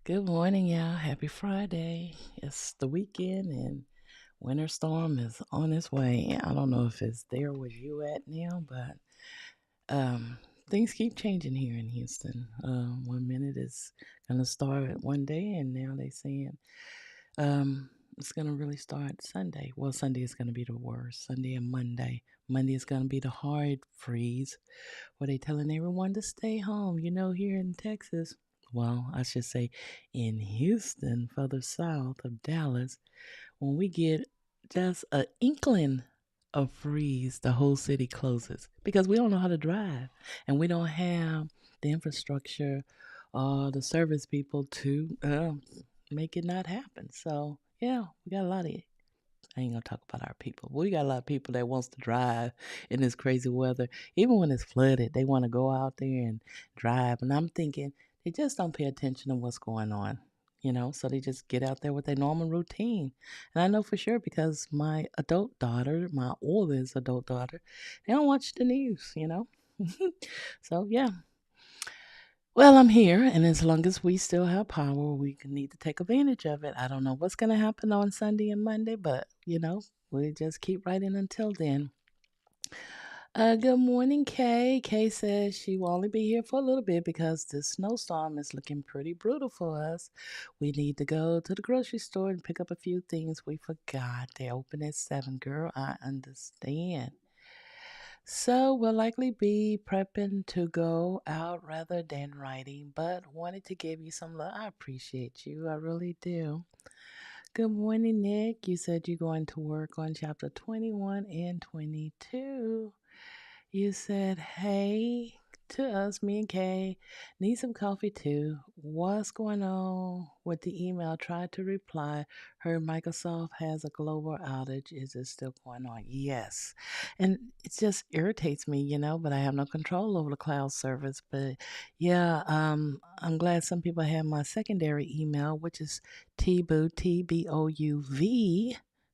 Good morning, y'all. Happy Friday. It's the weekend and winter storm is on its way. I don't know if it's there where you at now, but um, things keep changing here in Houston. 1 minute it's gonna start one day, and now they saying um, it's gonna really start Sunday. Well, Sunday is gonna be the worst. Sunday and Monday. Monday is gonna be the hard freeze where they telling everyone to stay home. Here in Texas, well, I should say in Houston, further south of Dallas, when we get just an inkling of freeze, the whole city closes because we don't know how to drive and we don't have the infrastructure or the service people to make it not happen. So, yeah, we got a lot of I ain't gonna talk about our people. We got a lot of people that wants to drive in this crazy weather. Even when it's flooded, they want to go out there and drive. And I'm thinking they just don't pay attention to what's going on. So they just get out there with their normal routine. And I know for sure because my adult daughter, my oldest adult daughter, they don't watch the news. So yeah. Well, I'm here, and as long as we still have power, we need to take advantage of it. I don't know what's going to happen on Sunday and Monday, but we just keep writing until then. Good morning, Kay. Kay says she will only be here for a little bit because this snowstorm is looking pretty brutal for us. We need to go to the grocery store and pick up a few things we forgot. They open at 7, girl. I understand. So we'll likely be prepping to go out rather than writing, but wanted to give you some love. I appreciate you. I really do. Good morning, Nick. You said you're going to work on chapter 21 and 22. You said, hey to us, me and Kay. Need some coffee too. What's going on with the email? Tried to reply. Heard Microsoft has a global outage. Is it still going on? Yes. And it just irritates me, but I have no control over the cloud service. But yeah, I'm glad some people have my secondary email, which is tbouv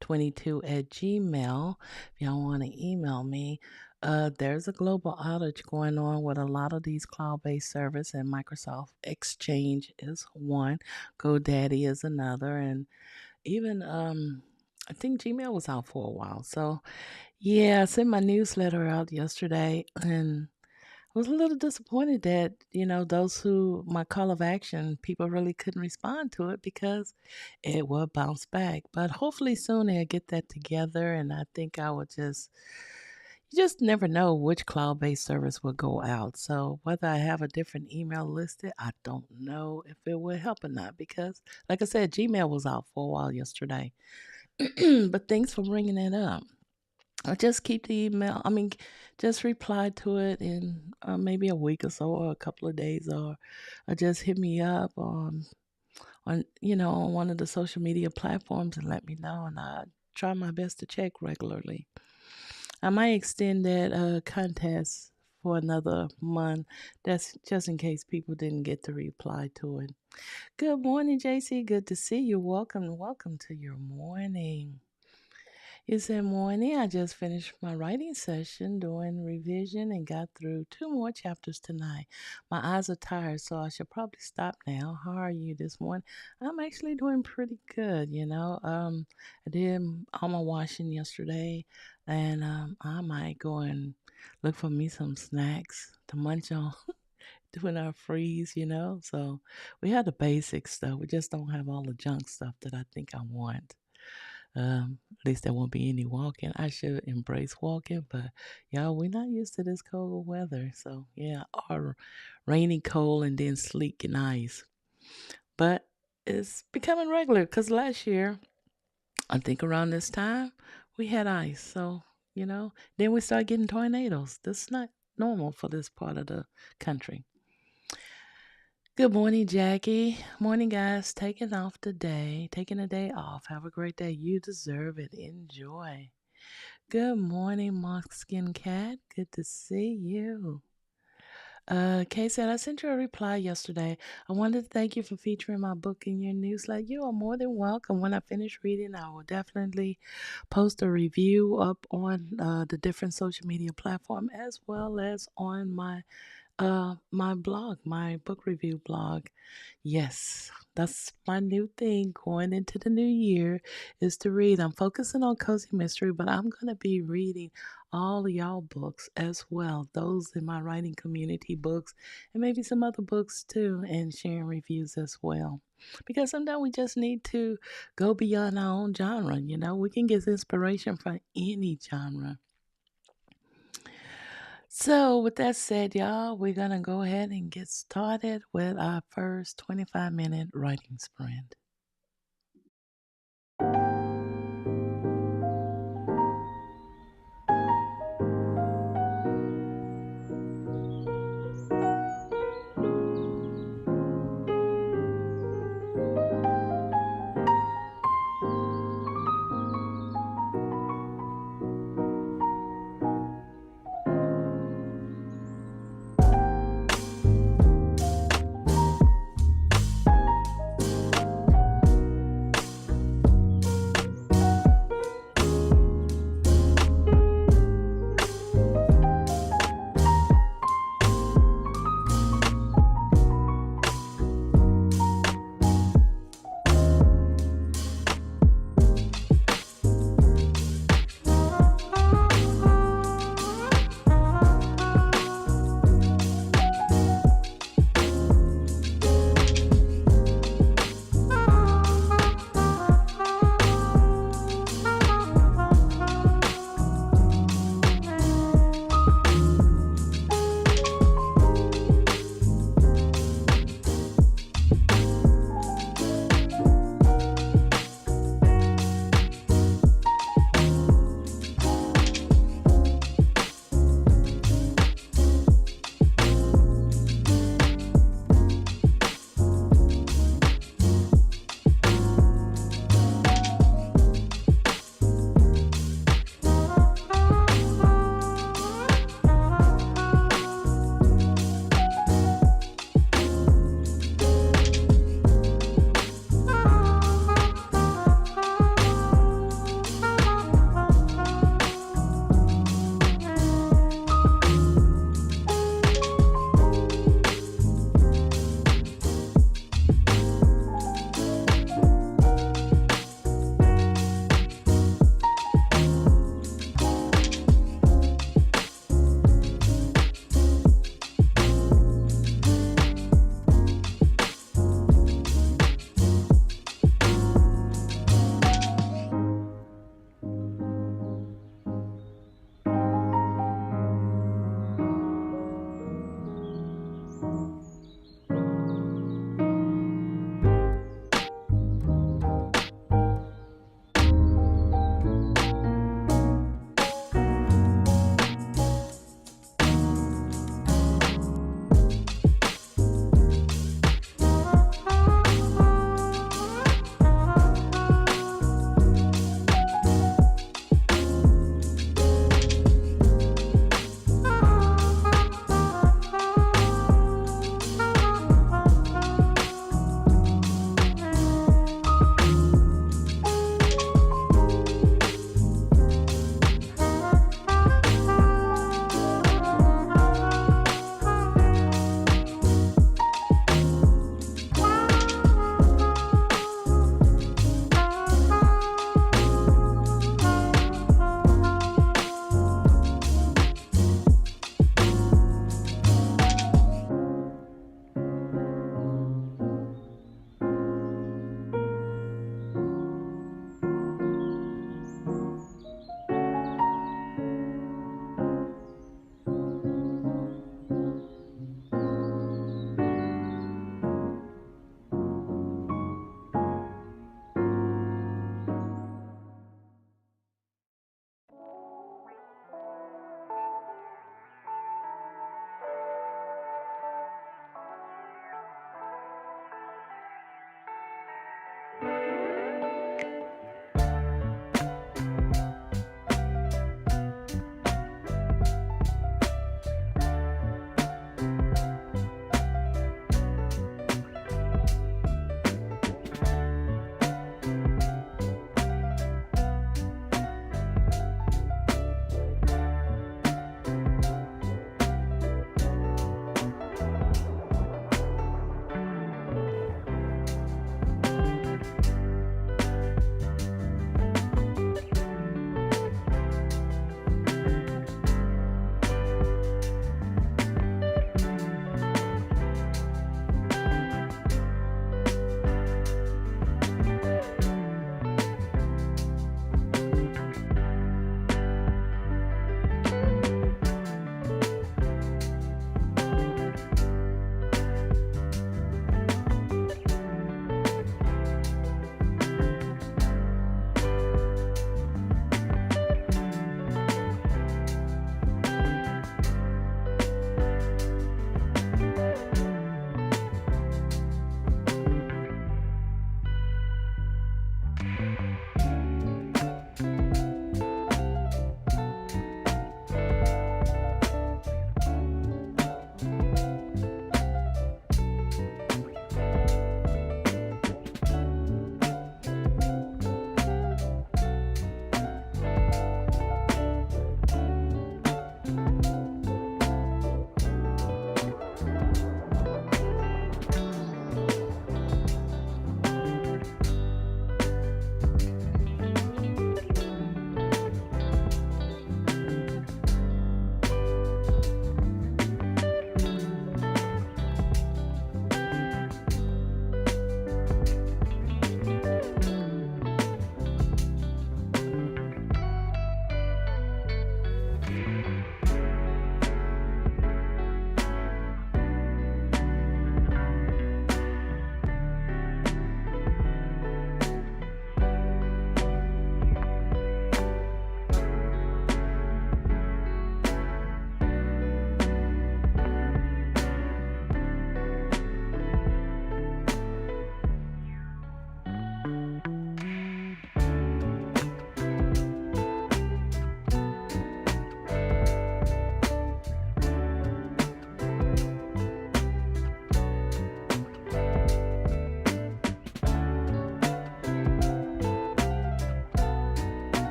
22 at gmail. If y'all want to email me, there's a global outage going on with a lot of these cloud-based service, and Microsoft Exchange is one, GoDaddy is another, and even I think Gmail was out for a while. So yeah, I sent my newsletter out yesterday, and I was a little disappointed that those who my call of action people really couldn't respond to it because it will bounce back. But hopefully soon they'll get that together, and I think I will just you just never know which cloud based service will go out. So, whether I have a different email listed, I don't know if it will help or not because, like I said, Gmail was out for a while yesterday. But thanks for bringing that up. I'll just keep the email. I mean, just reply to it in maybe a week or so, or a couple of days, or just hit me up on one of the social media platforms and let me know, and I try my best to check regularly. I might extend that contest for another month. That's just in case people didn't get to reply to it. Good morning, JC. Good to see you. Welcome to your morning. You said morning. I just finished my writing session, doing revision, and got through 2 more chapters tonight. My eyes are tired, so I should probably stop now. How are you this morning? I'm actually doing pretty good. I did all my washing yesterday, and I might go and look for me some snacks to munch on during our freeze. So we have the basic stuff. We just don't have all the junk stuff that I think I want. At least there won't be any walking. I should embrace walking, but y'all, we're not used to this cold weather. So yeah, or rainy, cold, and then sleek and ice. But it's becoming regular because last year, I think around this time, we had ice. So, then we start getting tornadoes. That's not normal for this part of the country. Good morning, Jackie. Morning, guys. Taking a day off. Have a great day. You deserve it. Enjoy. Good morning, Skin Cat. Good to see you. Kay said, I sent you a reply yesterday. I wanted to thank you for featuring my book in your newsletter. You are more than welcome. When I finish reading, I will definitely post a review up on the different social media platform as well as on my My blog, my book review blog. Yes, that's my new thing going into the new year is to read. I'm focusing on cozy mystery, but I'm going to be reading all of y'all books as well. Those in my writing community books and maybe some other books too, and sharing reviews as well. Because sometimes we just need to go beyond our own genre. We can get inspiration from any genre. So, with that said, y'all, we're going to go ahead and get started with our first 25-minute writing sprint.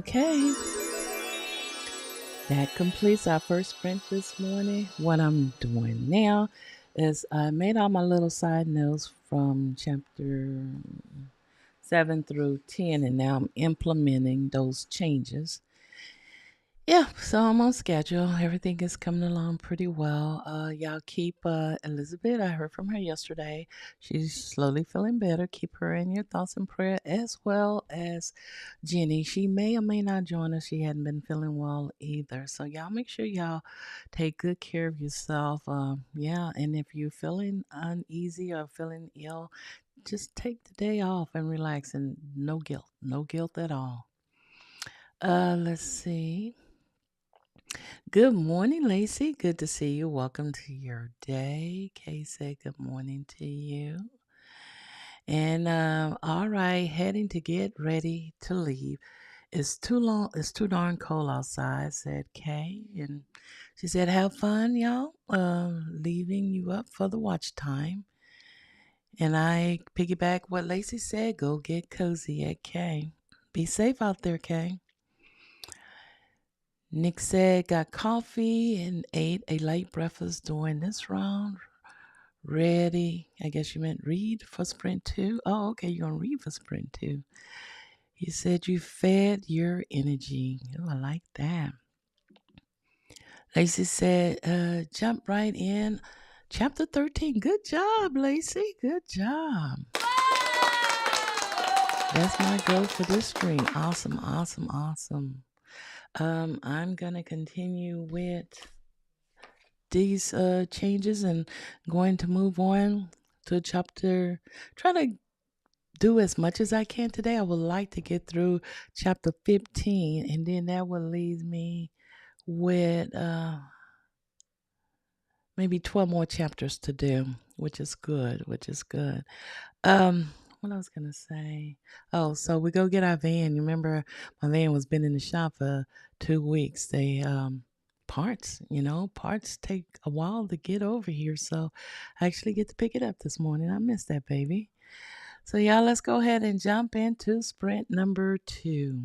Okay, that completes our first sprint this morning. What I'm doing now is I made all my little side notes from chapter 7 through 10, and now I'm implementing those changes. Yeah, so I'm on schedule. Everything is coming along pretty well. Y'all keep Elizabeth. I heard from her yesterday. She's slowly feeling better. Keep her in your thoughts and prayer, as well as Jenny. She may or may not join us. She hadn't been feeling well either. So y'all make sure y'all take good care of yourself. Yeah, and if you're feeling uneasy or feeling ill, just take the day off and relax, and no guilt. No guilt at all. Let's see. Good morning, Lacey. Good to see you. Welcome to your day. Kay said good morning to you. And all right, heading to get ready to leave. It's too long. It's too darn cold outside, said Kay. And she said, have fun, y'all. Leaving you up for the watch time. And I piggyback what Lacey said. Go get cozy at Kay. Be safe out there, Kay. Nick said, got coffee and ate a light breakfast during this round. Ready. I guess you meant read for sprint 2. Oh, okay. You're going to read for sprint 2. You said you fed your energy. Oh, I like that. Lacey said, jump right in. Chapter 13. Good job, Lacey. Good job. That's my goal for this stream. Awesome, awesome, awesome. I'm going to continue with these changes and going to move on to chapter. Try to do as much as I can today. I would like to get through chapter 15, and then that will leave me with maybe 12 more chapters to do, which is good, which is good. What I was going to say. Oh, so we go get our van. You remember my van was been in the shop for 2 weeks. They parts take a while to get over here. So I actually get to pick it up this morning. I missed that, baby. So y'all, let's go ahead and jump into sprint number 2.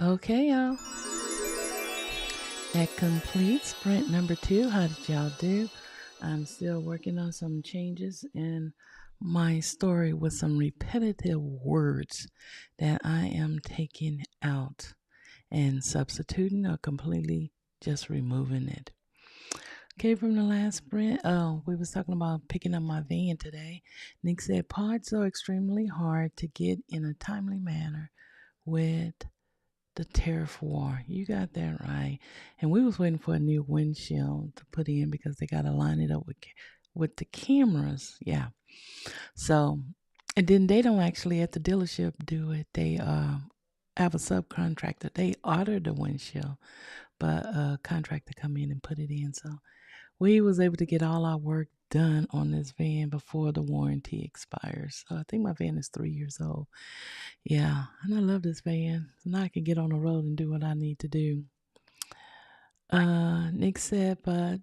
Okay, y'all. That completes sprint number 2. How did y'all do? I'm still working on some changes in my story with some repetitive words that I am taking out and substituting or completely just removing it. Okay, from the last sprint, we was talking about picking up my van today. Nick said parts are extremely hard to get in a timely manner with the tariff war. You got that right. And we was waiting for a new windshield to put in because they got to line it up with the cameras. Yeah. So, and then they don't actually at the dealership do it. They have a subcontractor. They order the windshield, but a contractor come in and put it in. So we was able to get all our work done on this van before the warranty expires. So I think my van is 3 years old. Yeah, and I love this van. So now I can get on the road and do what I need to do. Nick said, but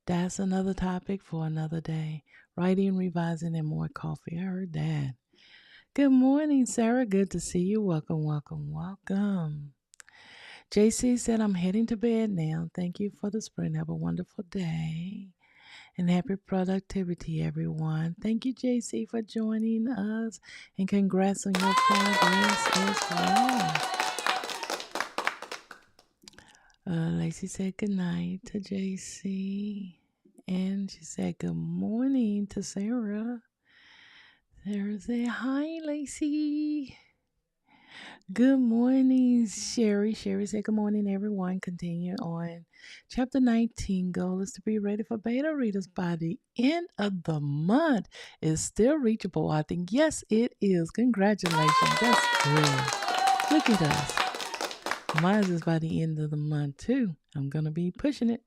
that's another topic for another day. Writing, revising, and more coffee. I heard that. Good morning, Sarah. Good to see you. Welcome, welcome, welcome. JC said, I'm heading to bed now. Thank you for the sprint. Have a wonderful day. And happy productivity, everyone. Thank you, JC, for joining us. And congrats on your progress as well. Lacey said good night to JC. And she said good morning to Sarah. Sarah said, hi, Lacey. Good morning, Sherry. Sherry said, good morning, everyone. Continue on. Chapter 19, goal is to be ready for beta readers by the end of the month. Is still reachable, I think. Yes, it is. Congratulations. That's good. Look at us. Mine is by the end of the month, too. I'm going to be pushing it.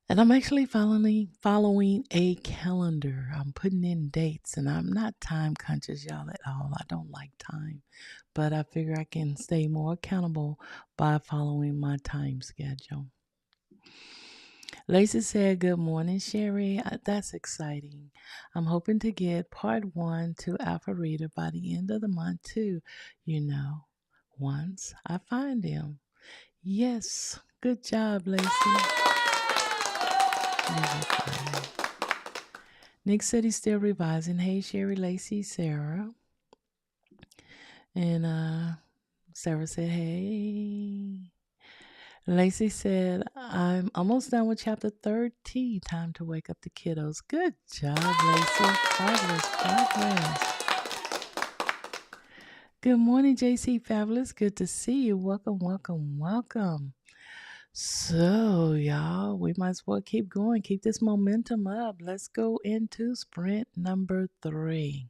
And I'm actually following a calendar. I'm putting in dates, and I'm not time conscious, y'all, at all. I don't like time. But I figure I can stay more accountable by following my time schedule. Lacey said, good morning, Sherry. That's exciting. I'm hoping to get part 1 to Alpha Reader by the end of the month, too. Once I find them. Yes, good job, Lacey. Nick said he's still revising. Hey, Sherry, Lacey, Sarah. And Sarah said, hey. Lacey said, I'm almost done with chapter 30. Time to wake up the kiddos. Good job, Lacey. Progress. Good morning, JC Fabulous. Good to see you. Welcome. So, y'all, we might as well keep going. Keep this momentum up. Let's go into sprint number 3.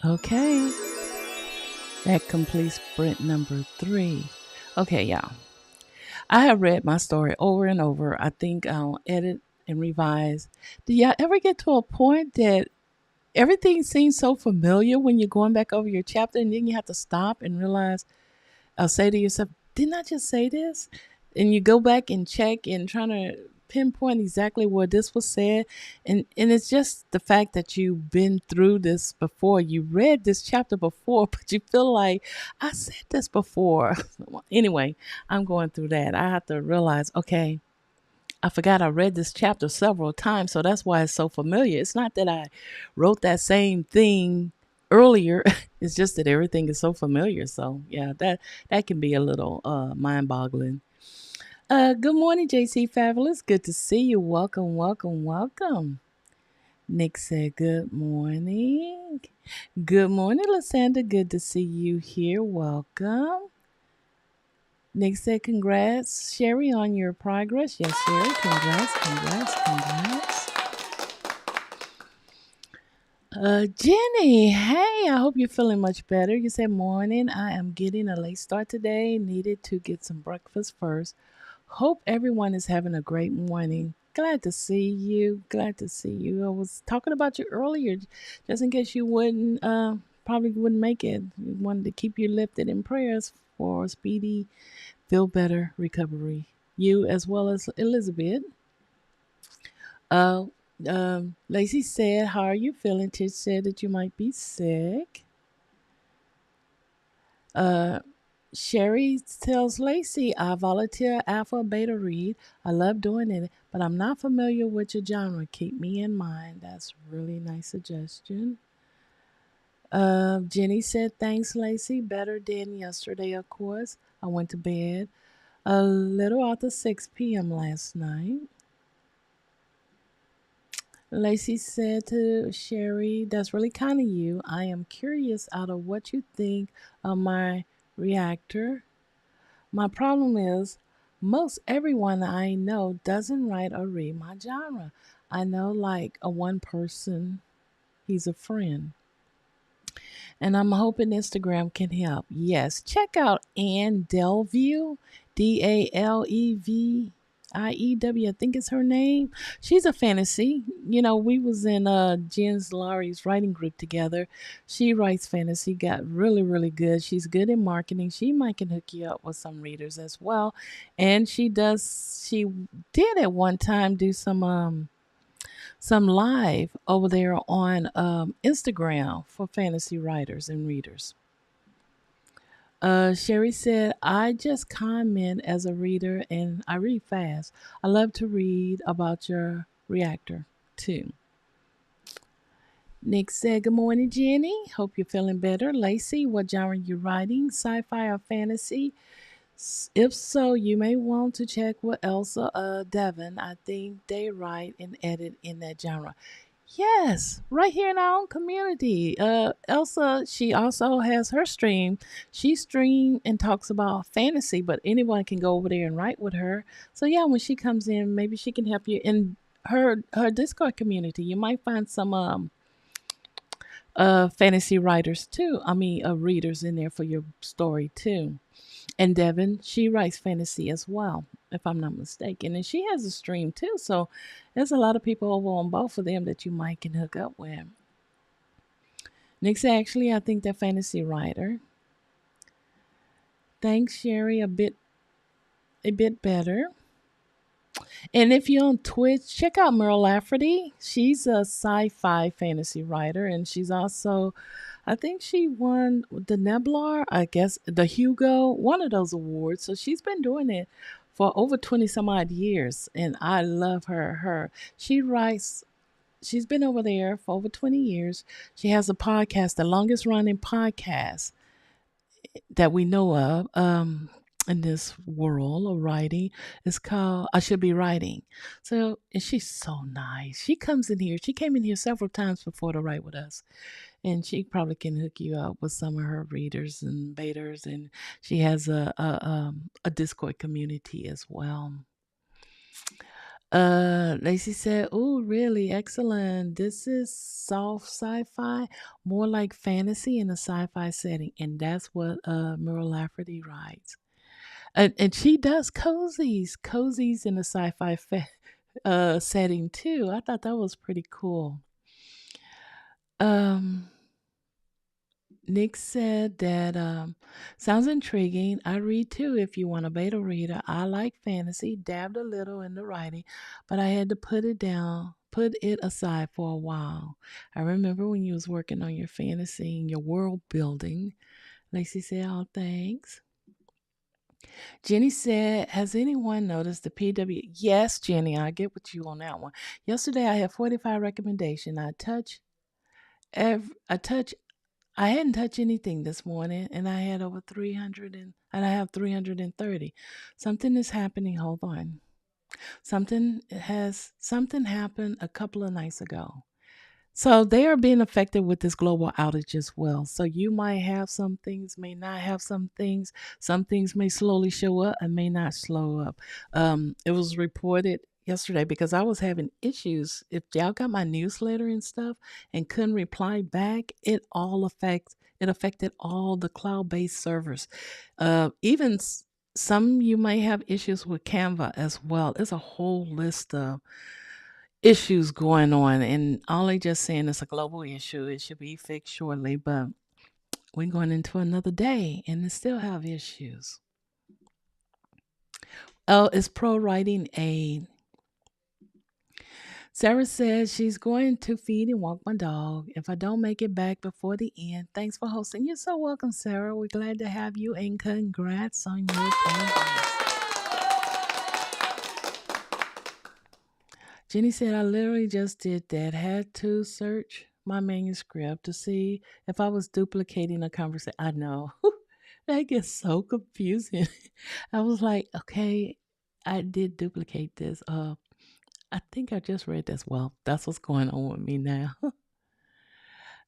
Okay, that completes sprint number 3. Okay, y'all. I have read my story over and over. I think I'll edit and revise. Do y'all ever get to a point that everything seems so familiar when you're going back over your chapter and then you have to stop and realize, I'll say to yourself, didn't I just say this? And you go back and check and trying to pinpoint exactly where this was said. And it's just the fact that you've been through this before. You read this chapter before, but you feel like I said this before. Anyway, I'm going through that. I have to realize, okay, I forgot I read this chapter several times, so that's why it's so familiar. It's not that I wrote that same thing earlier. It's just that everything is so familiar. So yeah, that can be a little mind boggling. Good morning, JC Fabulous. Good to see you. Welcome, welcome, welcome. Nick said good morning. Good morning, Lysandra. Good to see you here. Welcome. Nick said congrats, Sherry, on your progress. Yes, Sherry, congrats, congrats, congrats. Jenny, hey, I hope you're feeling much better. You said morning. I am getting a late start today. Needed to get some breakfast first. Hope everyone is having a great morning. Glad to see you. Glad to see you. I was talking about you earlier, just in case you wouldn't, probably wouldn't make it. We wanted to keep you lifted in prayers for speedy, feel better recovery. You as well as Elizabeth. Uh, Lacey said, "How are you feeling?" Tish said that you might be sick. Uh, Sherry tells Lacey, "I volunteer alpha beta read. I love doing it, but I'm not familiar with your genre. Keep me in mind." That's a really nice suggestion. Jenny said, "Thanks, Lacey. Better than yesterday, of course. I went to bed a little after 6 p.m. last night." Lacey said to Sherry, "That's really kind of you. I am curious out of what you think of my reactor. My problem is, most everyone I know doesn't write or read my genre. I know like a one person, he's a friend. And I'm hoping Instagram can help. Yes, check out Anne Delview, Daleview. I think is her name. She's a fantasy. You know, we was in Jen's Laurie's writing group together. She writes fantasy, got really, really good. She's good in marketing. She might can hook you up with some readers as well. And she did at one time do some live over there on Instagram for fantasy writers and readers. Sherry said, "I just comment as a reader and I read fast. I love to read about your reactor too." Nick said, "Good morning, Jenny. Hope you're feeling better." Lacey, what genre you writing? Sci fi or fantasy? If so, you may want to check with Elsa Devon. I think they write and edit in that genre. Yes, right here in our own community. Elsa, she also has her stream. She stream and talks about fantasy, but anyone can go over there and write with her. So yeah, when she comes in, maybe she can help you in her Discord community. You might find some fantasy writers too. I mean, readers in there for your story too. And Devin, she writes fantasy as well, if I'm not mistaken. And she has a stream too. So there's a lot of people over on both of them that you might can hook up with. Nick's actually, I think they're fantasy writer. Thanks, Sherry. A bit better. And if you're on Twitch, check out Merle Lafferty. She's a sci-fi fantasy writer, and she's also, I think she won the Neblar, I guess the Hugo, one of those awards. So she's been doing it for over 20 some odd years, and I love her. She writes. She's been over there for over 20 years. She has a podcast, the longest running podcast that we know of in this world of writing. It's called I Should Be Writing. So, and she's so nice. She comes in here. She came in here several times before to write with us. And she probably can hook you up with some of her readers and betas. And she has a Discord community as well. Lacey said, "Oh, really? Excellent. This is soft sci-fi, more like fantasy in a sci-fi setting." And that's what Merle Lafferty writes. And she does cozies in a sci-fi setting too. I thought that was pretty cool. Um Nick said that sounds intriguing. I read too if you want a beta reader. I like fantasy, dabbed a little in the writing, but I had to put it aside for a while. I remember when you was working on your fantasy and your world building. Lacey said, "Oh, thanks." Jenny said, "Has anyone noticed the PW?" Yes, Jenny, I get with you on that one. Yesterday I had 45 recommendation. I touch I hadn't touched anything this morning and I had over 300 and I have 330. Something is happening. Hold on. Something happened a couple of nights ago. So they are being affected with this global outage as well. So you might have some things, may not have some things. Some things may slowly show up and may not slow up. It was reported yesterday because I was having issues. If y'all got my newsletter and stuff and couldn't reply back, it affected all the cloud-based servers. Even some you may have issues with Canva as well. There's a whole list of issues going on, and all they just saying it's a global issue. It should be fixed shortly, but we're going into another day and they still have issues. Oh, it's pro writing aid. Sarah says she's going to feed and walk my dog. If I don't make it back before the end, thanks for hosting. You're so welcome, Sarah. We're glad to have you and congrats on your progress. Jenny said, I literally just did that. Had to search my manuscript to see if I was duplicating a conversation. I know. That gets so confusing. I was like, okay, I did duplicate this. I think I just read this. Well, that's what's going on with me now.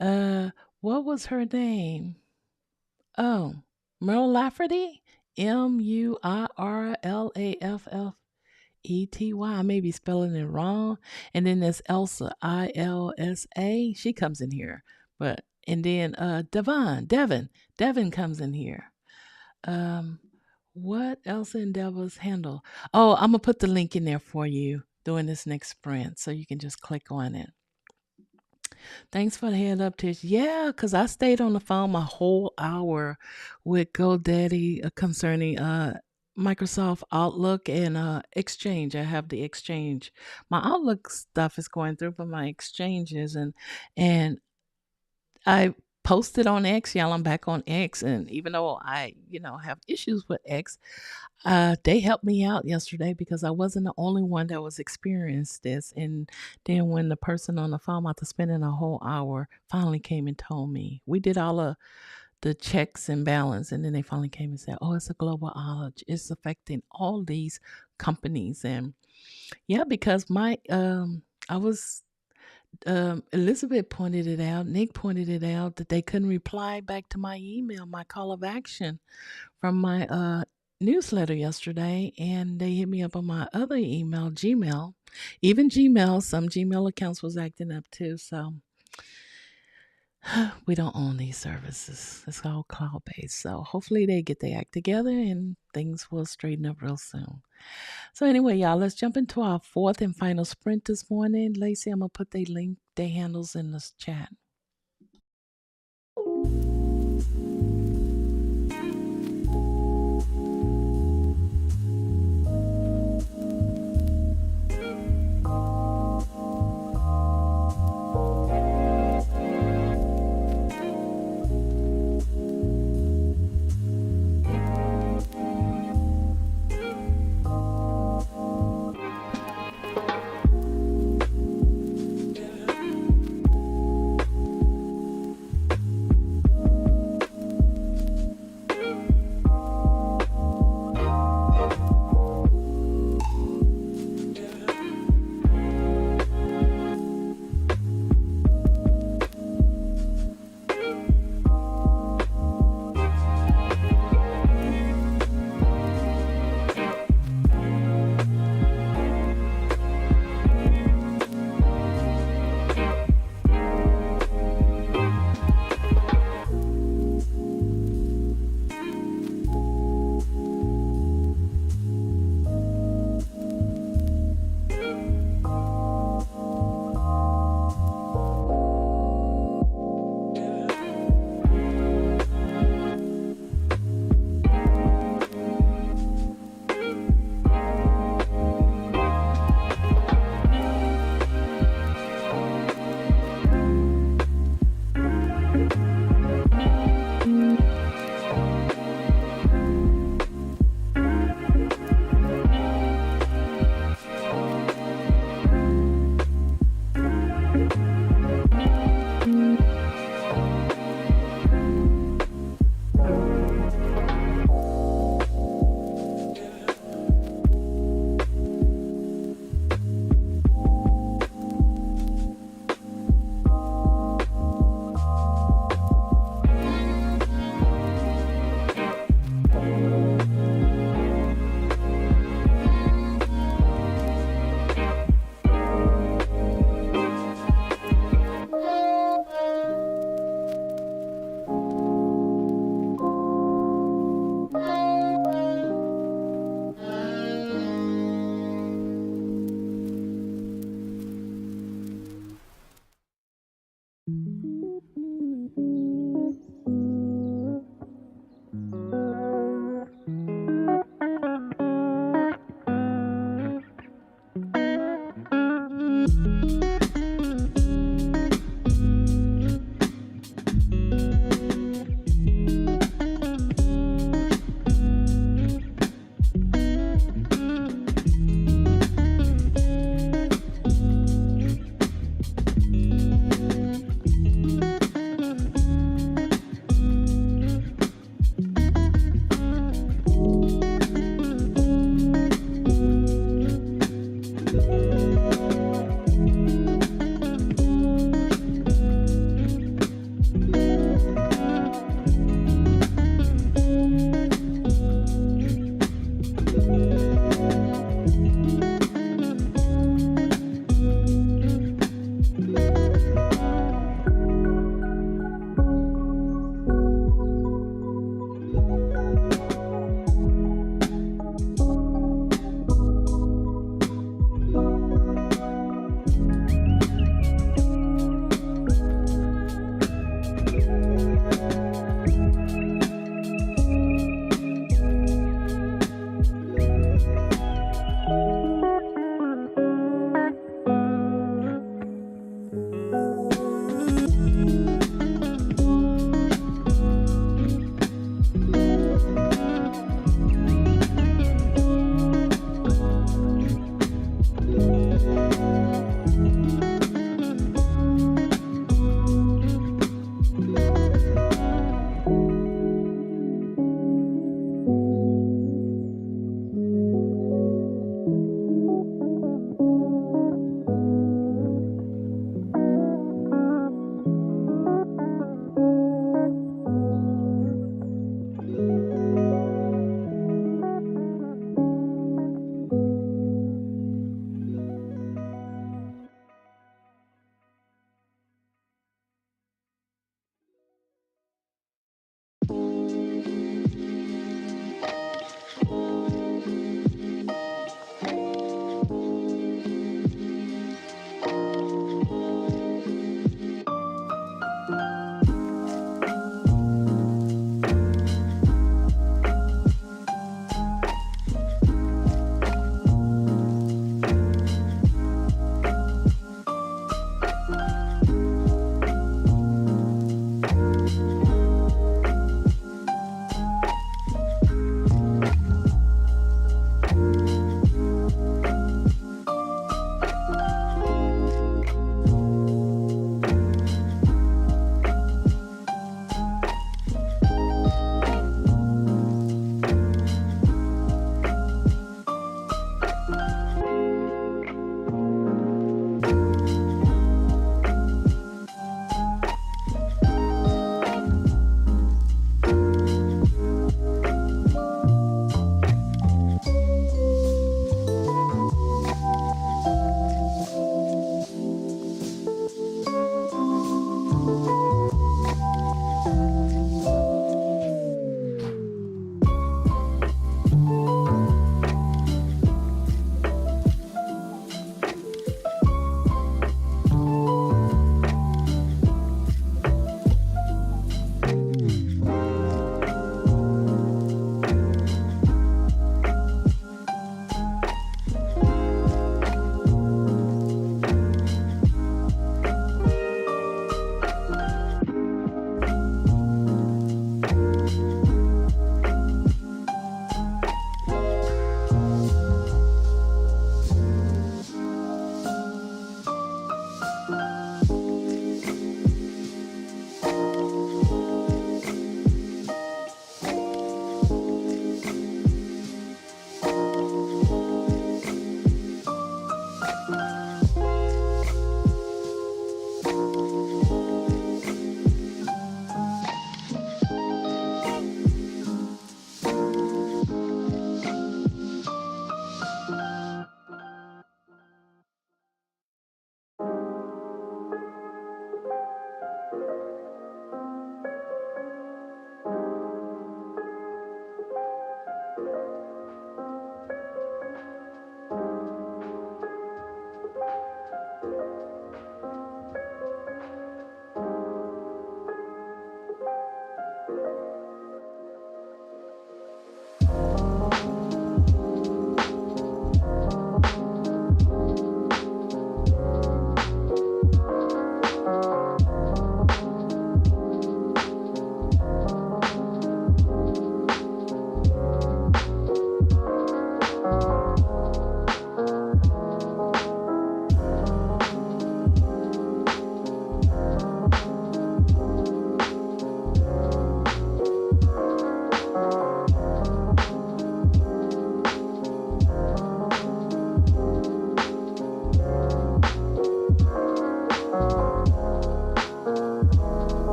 uh, what was her name? Oh, Merle Lafferty? Murrlaffety. I may be spelling it wrong. And then there's Elsa, Ilsa. She comes in here. But and then Devin comes in here. Um, what Elsa and Devil's handle? Oh, I'm gonna put the link in there for you during this next sprint, so you can just click on it. Thanks for the head up, Tish. Yeah, because I stayed on the phone my whole hour with GoDaddy concerning Microsoft Outlook and Exchange. I have the Exchange. My Outlook stuff is going through, but my exchanges and I posted on X. Y'all, I'm back on X, and even though I have issues with X, they helped me out yesterday because I wasn't the only one that was experienced this. And then when the person on the phone after spending a whole hour finally came and told me, we did all of the checks and balance, and then they finally came and said, "Oh, it's a global outage. It's affecting all these companies." And yeah, because I was Elizabeth pointed it out, Nick pointed it out that they couldn't reply back to my email, my call of action from my newsletter yesterday, and they hit me up on my other email, Gmail. Even Gmail, some Gmail accounts was acting up too. So we don't own these services. It's all cloud based. So hopefully they get their act together and things will straighten up real soon. So anyway, y'all, let's jump into our fourth and final sprint this morning. Lacey, I'm gonna put their handles in this chat.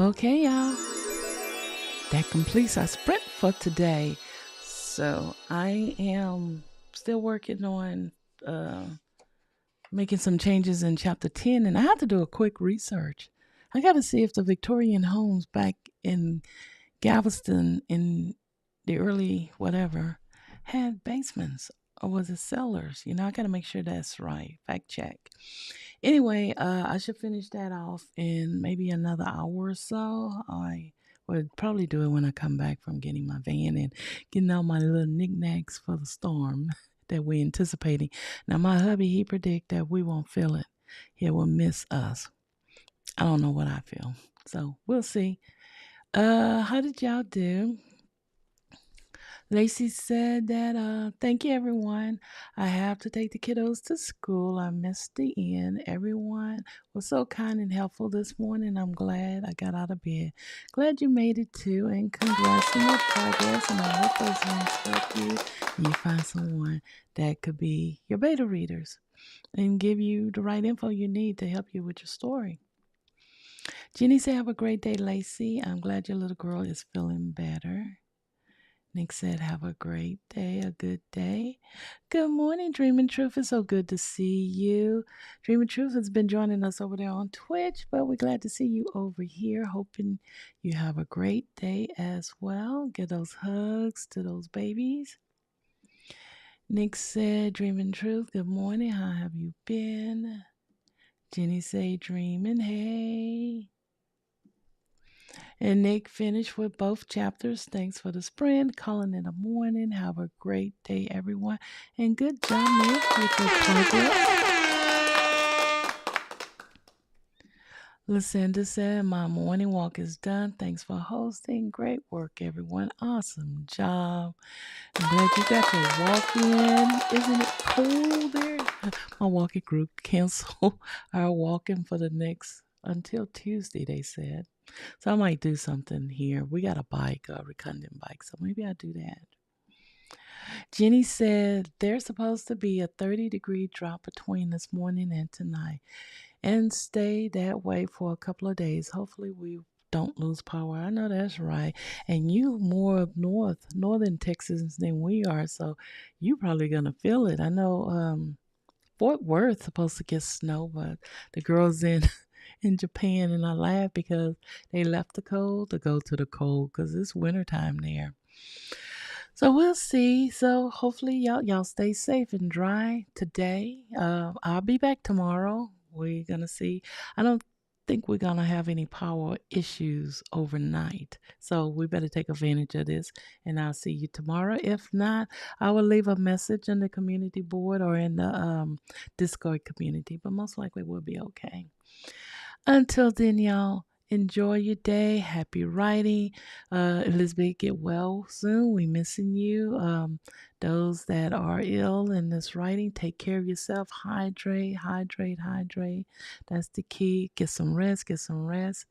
Okay, y'all. That completes our sprint for today. So I am still working on uh, making some changes in chapter 10, and I have to do a quick research. I got to see if the Victorian homes back in Galveston in the early whatever had basements or was it cellars? I got to make sure that's right. Fact check. Anyway, I should finish that off in maybe another hour or so. I would probably do it when I come back from getting my van and getting all my little knickknacks for the storm that we're anticipating. Now, my hubby, he predict that we won't feel it. He will miss us. I don't know what I feel. So we'll see. How did y'all do? Lacey said that, thank you, everyone. I have to take the kiddos to school. I missed the end. Everyone was so kind and helpful this morning. I'm glad I got out of bed. Glad you made it too, and congrats on your progress. And I hope those links help you and you find someone that could be your beta readers and give you the right info you need to help you with your story. Jenny said, have a great day, Lacey. I'm glad your little girl is feeling better. Nick said, have a great day, a good day. Good morning, Dream and Truth. It's so good to see you. Dream and Truth has been joining us over there on Twitch, but we're glad to see you over here. Hoping you have a great day as well. Get those hugs to those babies. Nick said, Dream and Truth, good morning. How have you been? Jenny said, dreaming, hey. And Nick finished with both chapters. Thanks for the sprint. Calling in the morning. Have a great day, everyone. And good job, Nick, with your progress. Lucinda said, my morning walk is done. Thanks for hosting. Great work, everyone. Awesome job. I'm glad you got your walk in. Isn't it cool there? My walking group canceled our walking for the next until Tuesday, they said. So I might do something here. We got a bike, a reconding bike, so maybe I'll do that. Jenny said there's supposed to be a 30-degree drop between this morning and tonight and stay that way for a couple of days. Hopefully we don't lose power. I know that's right. And you more up northern Texas than we are, so you probably going to feel it. I know Fort Worth supposed to get snow, but the girls in Japan, and I laugh because they left the cold to go to the cold because it's wintertime there. So we'll see. So hopefully y'all stay safe and dry today. I'll be back tomorrow. We're gonna see. I don't think we're gonna have any power issues overnight. So we better take advantage of this. And I'll see you tomorrow. If not, I will leave a message in the community board or in the Discord community. But most likely we'll be okay. Until then, y'all, enjoy your day. Happy writing. Elizabeth, get well soon. We missing you. Those that are ill in this writing, take care of yourself. Hydrate, hydrate, hydrate. That's the key. Get some rest, get some rest.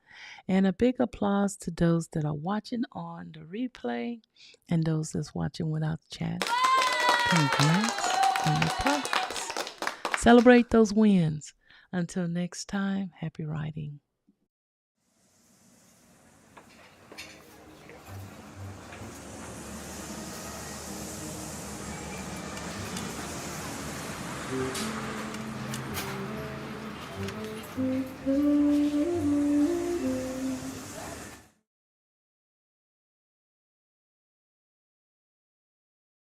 And a big applause to those that are watching on the replay and those that's watching without the chat. Congrats on your progress. Celebrate those wins. Until next time, happy writing.